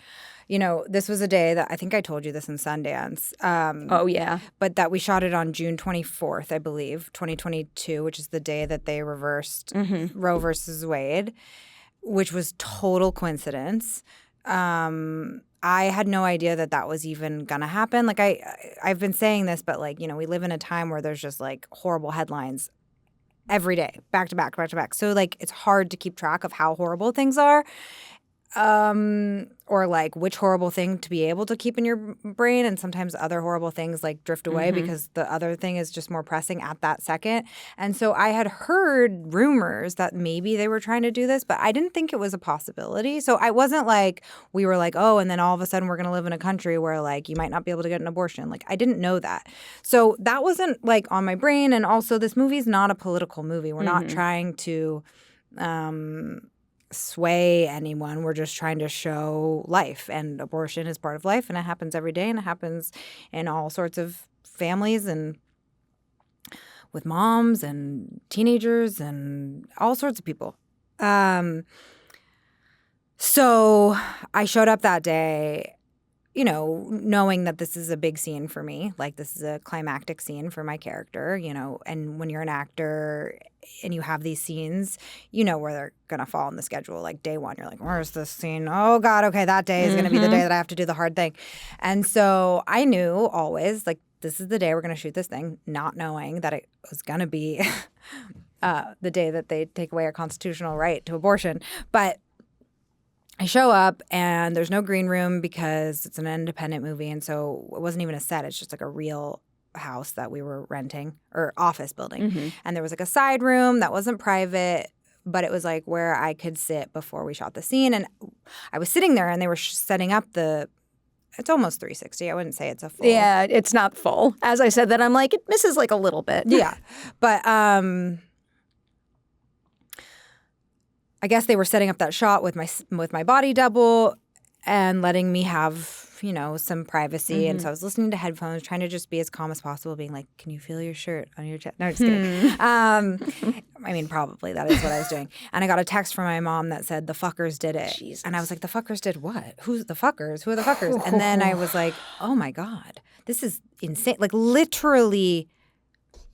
This was a day that I think I told you this in Sundance. Oh, yeah. But that we shot it on June 24th, I believe, 2022, which is the day that they reversed Roe versus Wade, which was total coincidence. I had no idea that was even going to happen. Like, I've been saying this, but, like, we live in a time where there's just, like, horrible headlines every day, back to back, back to back. So, like, it's hard to keep track of how horrible things are. Or like which horrible thing to be able to keep in your brain, and sometimes other horrible things like drift away because the other thing is just more pressing at that second. And so I had heard rumors that maybe they were trying to do this, but I didn't think it was a possibility. So I wasn't like, we were like, oh, and then all of a sudden we're going to live in a country where, like, you might not be able to get an abortion. Like, I didn't know that. So that wasn't, like, on my brain. And also, this movie's not a political movie. We're not trying to sway anyone. We're just trying to show life, and abortion is part of life, and it happens every day, and it happens in all sorts of families, and with moms and teenagers and all sorts of people. So I showed up that day, knowing that this is a big scene for me. Like, this is a climactic scene for my character, and when you're an actor and you have these scenes, where they're going to fall in the schedule. Like, day one, you're like, where's this scene? Oh, God, okay, that day is going to be the day that I have to do the hard thing. And so I knew always, like, this is the day we're going to shoot this thing, not knowing that it was going to be the day that they take away our constitutional right to abortion. But I show up, and there's no green room because it's an independent movie, and so it wasn't even a set. It's just like a real house that we were renting, or office building. And there was like a side room that wasn't private, but it was like where I could sit before we shot the scene. And I was sitting there, and they were setting up it's almost 360. I wouldn't say it's a full. Yeah, it's not full. As I said that, I'm like, it misses like a little bit. Yeah. But I guess they were setting up that shot with my body double and letting me have, some privacy. And so I was listening to headphones, trying to just be as calm as possible, being like, can you feel your shirt on your chest? No, just kidding. I mean, probably that is what I was doing. And I got a text from my mom that said, the fuckers did it. Jesus. And I was like, the fuckers did what? Who's the fuckers? Who are the fuckers? And then I was like, oh my God, this is insane. Like, literally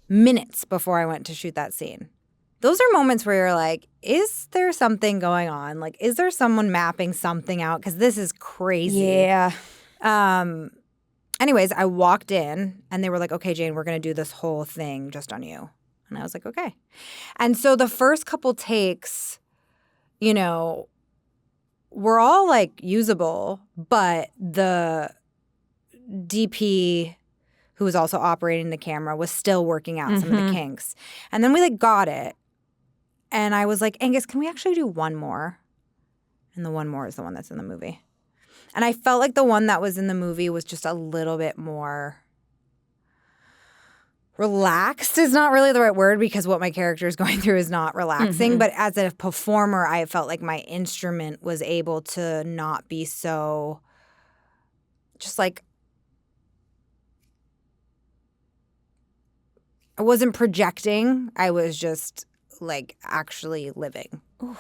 minutes before I went to shoot that scene, those are moments where you're like, is there something going on? Like, is there someone mapping something out? Because this is crazy. Yeah. Anyways, I walked in and they were like, okay, Jane, we're going to do this whole thing just on you. And I was like, okay. And so the first couple takes, you know, were all like usable, but the DP who was also operating the camera was still working out some of the kinks. And then we like got it. And I was like, Angus, can we actually do one more? And the one more is the one that's in the movie. And I felt like the one that was in the movie was just a little bit more relaxed is not really the right word because what my character is going through is not relaxing. But as a performer, I felt like my instrument was able to not be so just like I wasn't projecting. I was just like actually living. Ooh.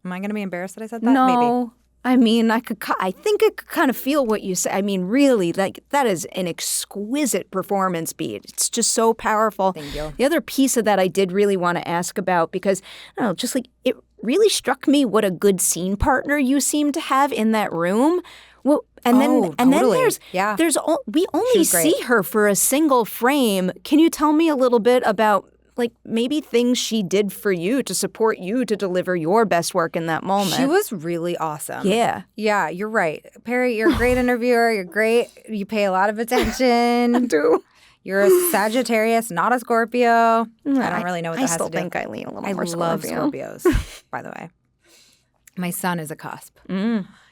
Am I going to be embarrassed that I said that? No. Maybe. I mean, I think I could kind of feel what you say. I mean, really, like that is an exquisite performance beat. It's just so powerful. Thank you. The other piece of that I did really want to ask about because, I don't know, just like it really struck me what a good scene partner you seem to have in that room. Well, and then we only see her for a single frame. Can you tell me a little bit about like maybe things she did for you to support you to deliver your best work in that moment? She was really awesome. Yeah. Yeah, you're right. Perry, you're a great interviewer. You're great. You pay a lot of attention. I do. You're a Sagittarius, not a Scorpio. I don't really know what that has to do. I still think I lean a little more Scorpio. I love Scorpios, by the way. My son is a cusp.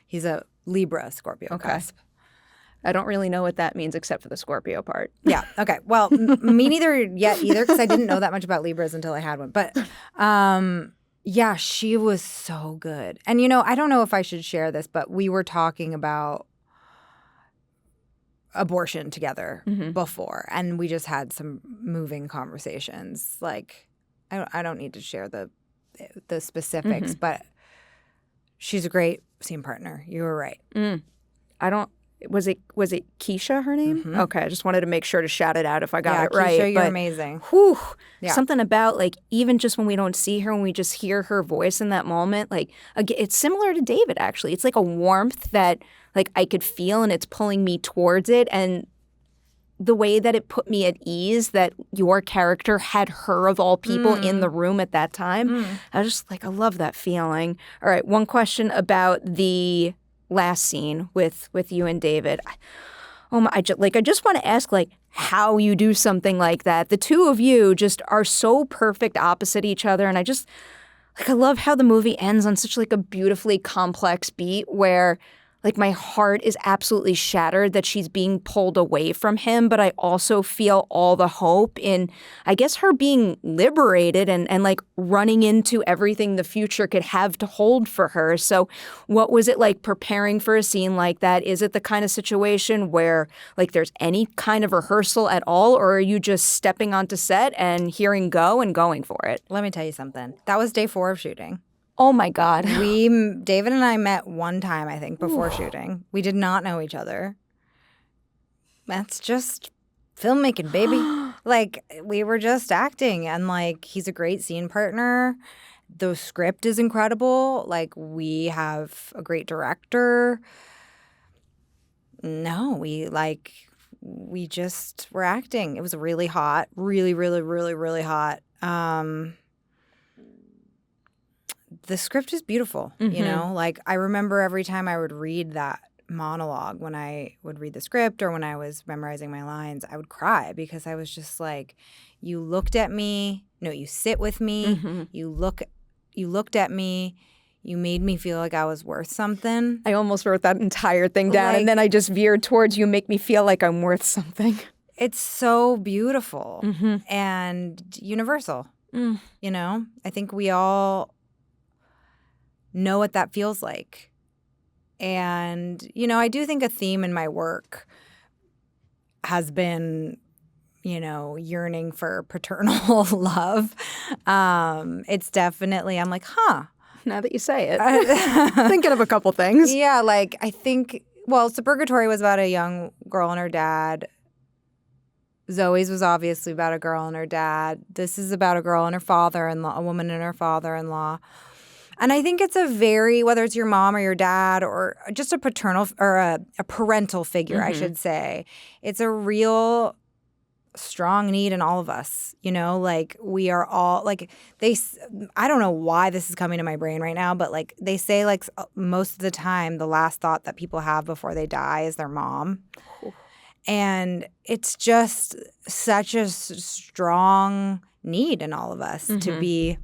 He's a Libra Scorpio cusp. I don't really know what that means except for the Scorpio part. Yeah. Okay. Well, me neither yet either because I didn't know that much about Libras until I had one. But yeah, she was so good. And, you know, I don't know if I should share this, but we were talking about abortion together before. And we just had some moving conversations. Like, I don't need to share the specifics, but she's a great scene partner. You were right. Was it Keisha, her name? Okay, I just wanted to make sure to shout it out if I got it right. Keisha, you're amazing. Whew, something about like even just when we don't see her, when we just hear her voice in that moment, like it's similar to David actually. It's like a warmth that like I could feel and it's pulling me towards it, and the way that it put me at ease that your character had her of all people in the room at that time. I was just like, I love that feeling. All right, one question about the last scene with you and David. I just want to ask like how you do something like that. The two of you just are so perfect opposite each other, and I love how the movie ends on such like a beautifully complex beat where like my heart is absolutely shattered that she's being pulled away from him, but I also feel all the hope in, I guess, her being liberated and like running into everything the future could have to hold for her. So what was it like preparing for a scene like that? Is it the kind of situation where like there's any kind of rehearsal at all, or are you just stepping onto set and hearing go and going for it? Let me tell you something. That was day 4 of shooting. Oh, my God. David and I met one time, I think, before shooting. We did not know each other. That's just filmmaking, baby. Like, we were just acting, and, like, he's a great scene partner. The script is incredible. Like, we have a great director. No, we just were acting. It was really hot. Really, really, really, really hot. The script is beautiful, you know? Like, I remember every time I would read that monologue, when I would read the script or when I was memorizing my lines, I would cry because I was just like, you looked at me. No, you sit with me. You looked at me. You made me feel like I was worth something. I almost wrote that entire thing down, and then I just veered towards you make me feel like I'm worth something. It's so beautiful and universal, you know? I think we all know what that feels like. And, you know, I do think a theme in my work has been, you know, yearning for paternal love. It's definitely, I'm like, now that you say it. Thinking of a couple things. Yeah, like I think, well, Suburgatory was about a young girl and her dad Zoey's was obviously about a girl and her dad. This is about a girl and her father-in-law, a woman and her father-in-law. And I think it's a very, whether it's your mom or your dad or just a paternal or a parental figure, I should say, it's a real strong need in all of us. You know, like we are all like I don't know why this is coming to my brain right now, but like they say like most of the time the last thought that people have before they die is their mom. And it's just such a strong need in all of us to be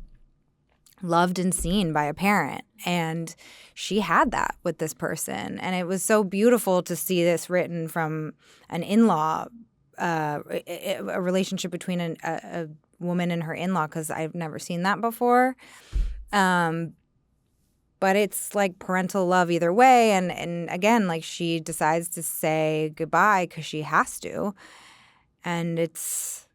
loved and seen by a parent. And she had that with this person. And it was so beautiful to see this written from an in-law, a relationship between a woman and her in-law, because I've never seen that before. But it's like parental love either way. And again, like she decides to say goodbye because she has to. And it's,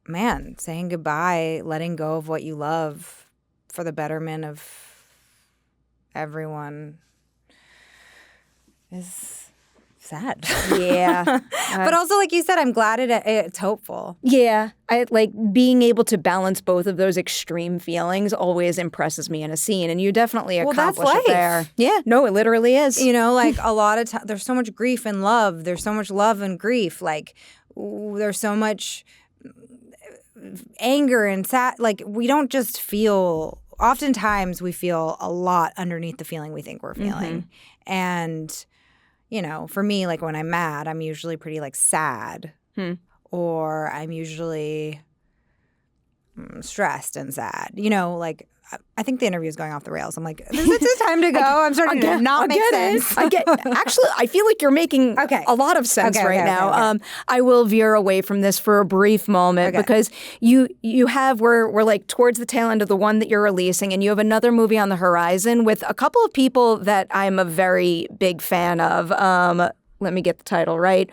man, saying goodbye, letting go of what you love for the betterment of everyone is sad. Yeah. But also, like you said, I'm glad it's hopeful. Yeah. I like being able to balance both of those extreme feelings always impresses me in a scene. And you definitely accomplish that's it there. life. Yeah. No, it literally is. You know, like a lot of there's so much grief and love. There's so much love and grief. Like there's so much anger and sad. Like we don't just feel, oftentimes we feel a lot underneath the feeling we think we're feeling. And you know, for me, like when I'm mad, I'm usually pretty like sad or I'm usually stressed and sad. You know, like I think the interview is going off the rails. I'm like, this is time to go. I'm starting to not make sense. Actually, I feel like you're making a lot of sense right now. I will veer away from this for a brief moment because you have, we're like towards the tail end of the one that you're releasing, and you have another movie on the horizon with a couple of people that I'm a very big fan of. Let me get the title right.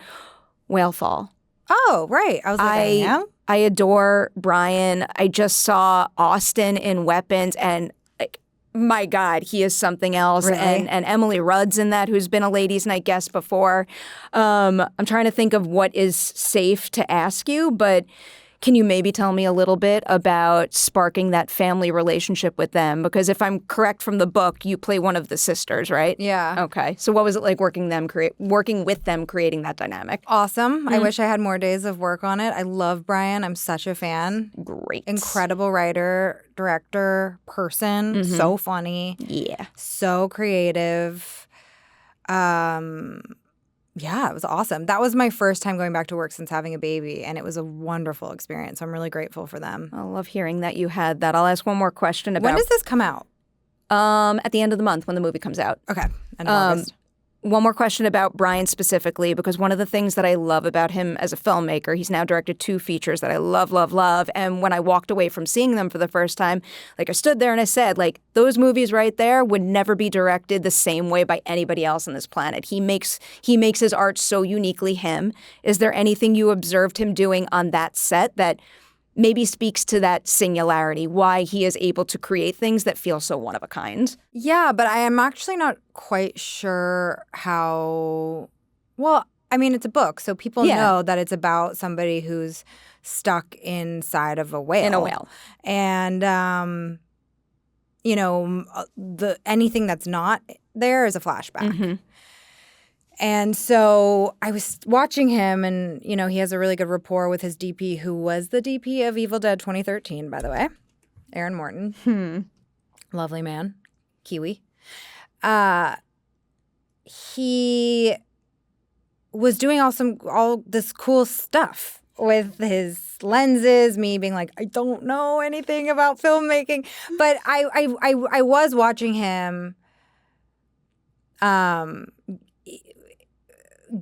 Whalefall. Oh, right. I was like, I adore Brian. I just saw Austin in Weapons, and like, my God, he is something else. Really? And Emily Rudd's in that, who's been a ladies' night guest before. I'm trying to think of what is safe to ask you, but can you maybe tell me a little bit about sparking that family relationship with them? Because if I'm correct from the book, you play one of the sisters, right? Yeah. Okay. So what was it like working with them, creating that dynamic? Awesome. I wish I had more days of work on it. I love Brian. I'm such a fan. Great. Incredible writer, director, person. So funny. Yeah. So creative. Yeah, it was awesome. That was my first time going back to work since having a baby, and it was a wonderful experience. I'm really grateful for them. I love hearing that you had that. I'll ask one more question about... When does this come out? At the end of the month when the movie comes out. Okay, end of August. One more question about Brian specifically, because one of the things that I love about him as a filmmaker, he's now directed 2 features that I love, love, love. And when I walked away from seeing them for the first time, like I stood there and I said, like, those movies right there would never be directed the same way by anybody else on this planet. He makes his art so uniquely him. Is there anything you observed him doing on that set that maybe speaks to that singularity, why he is able to create things that feel so one of a kind? Yeah, but I am actually not quite sure how... Well, I mean, it's a book, so people know that it's about somebody who's stuck inside of a whale. In a whale. And, you know, anything that's not there is a flashback. And so I was watching him, and, you know, he has a really good rapport with his DP, who was the DP of Evil Dead 2013, by the way, Aaron Morton. Lovely man. Kiwi. He was doing all this cool stuff with his lenses, me being like, I don't know anything about filmmaking. But I was watching him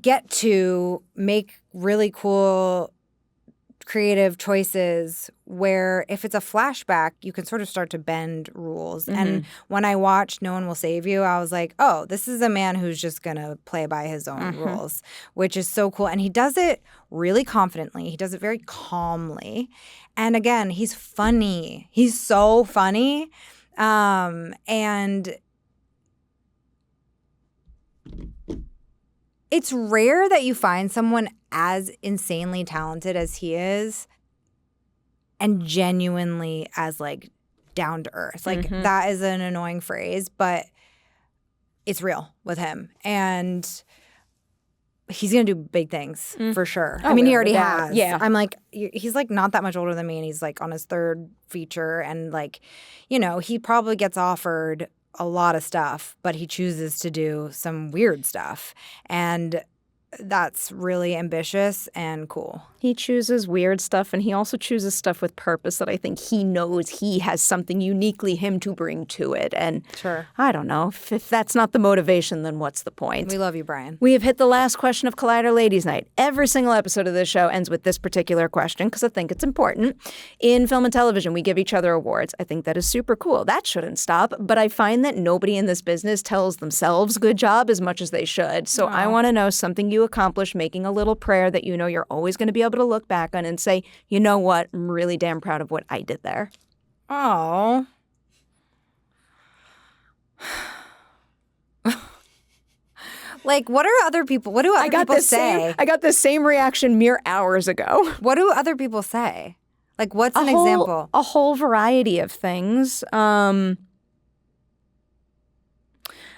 get to make really cool creative choices where if it's a flashback, you can sort of start to bend rules. And when I watched No One Will Save You, I was like, oh, this is a man who's just going to play by his own rules, which is so cool. And he does it really confidently. He does it very calmly. And again, he's funny. He's so funny. And It's rare that you find someone as insanely talented as he is and genuinely as, like, down to earth. Like, that is an annoying phrase, but it's real with him. And he's going to do big things for sure. Oh, I mean, he without already a doubt. has. Yeah. I'm like, he's like not that much older than me, and he's like on his third feature. And like, you know, he probably gets offered a lot of stuff, but he chooses to do some weird stuff. And that's really ambitious and cool. He chooses weird stuff, and he also chooses stuff with purpose that I think he knows he has something uniquely him to bring to it. And Sure. I don't know. If that's not the motivation, then what's the point? We love you, Brian. We have hit the last question of Collider Ladies Night. Every single episode of this show ends with this particular question because I think it's important. In film and television, we give each other awards. I think that is super cool. That shouldn't stop. But I find that nobody in this business tells themselves good job as much as they should. So I want to know something you accomplished, making a little prayer that you know you're always going to be able to look back on and say, you know what, I'm really damn proud of what I did there. Oh. Like, what do other people say? I got this same reaction mere hours ago. What do other people say? Like, what's an example? A whole variety of things. I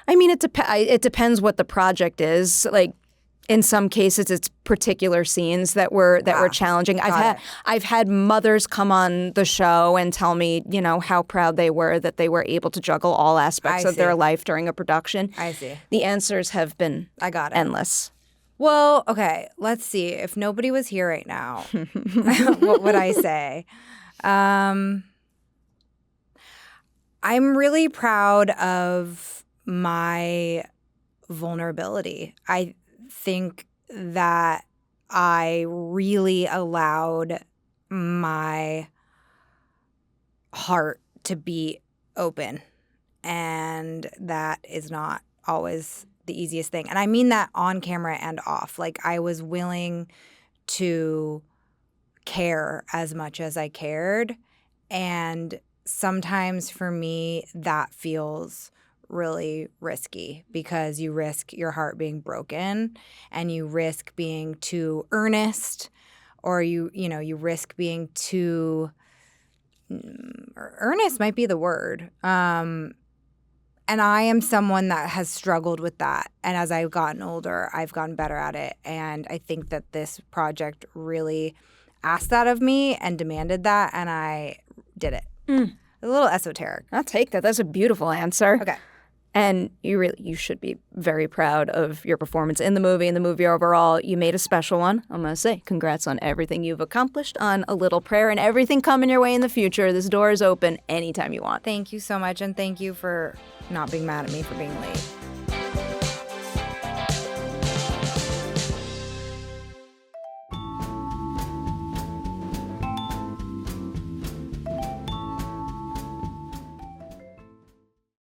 mean, it depends what the project is. Like, in some cases, it's particular scenes that were challenging. I've had mothers come on the show and tell me, you know, how proud they were that they were able to juggle all aspects of their life during a production. I see. The answers have been endless. Well, okay, let's see. If nobody was here right now, what would I say? I'm really proud of my vulnerability. I think that I really allowed my heart to be open, and that is not always the easiest thing. And I mean that on camera and off. Like, I was willing to care as much as I cared, and sometimes for me that feels really risky because you risk your heart being broken, and you risk being too earnest, or you risk being too earnest might be the word. And I am someone that has struggled with that. And as I've gotten older, I've gotten better at it. And I think that this project really asked that of me and demanded that, and I did it. A little esoteric. I'll take that. That's a beautiful answer. Okay. And you should be very proud of your performance in the movie and the movie overall. You made a special one. I'm going to say congrats on everything you've accomplished, on A Little Prayer, and everything coming your way in the future. This door is open anytime you want. Thank you so much, and thank you for not being mad at me for being late.